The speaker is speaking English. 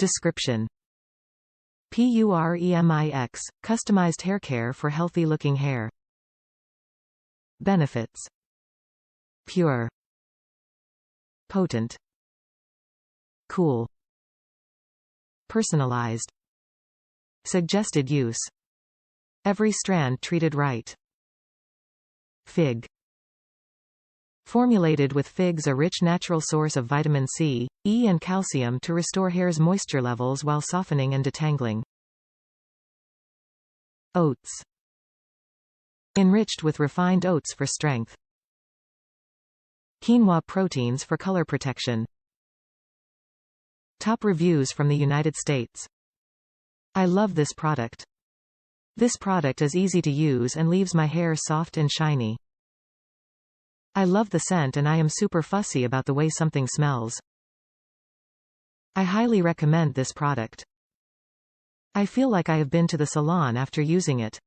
Description: Puremix, customized hair care for healthy-looking hair. Benefits: pure, potent, cool, personalized. Suggested use: every strand treated right. Fig. Formulated with figs, a rich natural source of vitamin C, E and calcium to restore hair's moisture levels while softening and detangling. Oats. Enriched with refined oats for strength. Quinoa proteins for color protection. Top reviews from the United States. I love this product. This product is easy to use and leaves my hair soft and shiny. I love the scent and I am super fussy about the way something smells. I highly recommend this product. I feel like I have been to the salon after using it.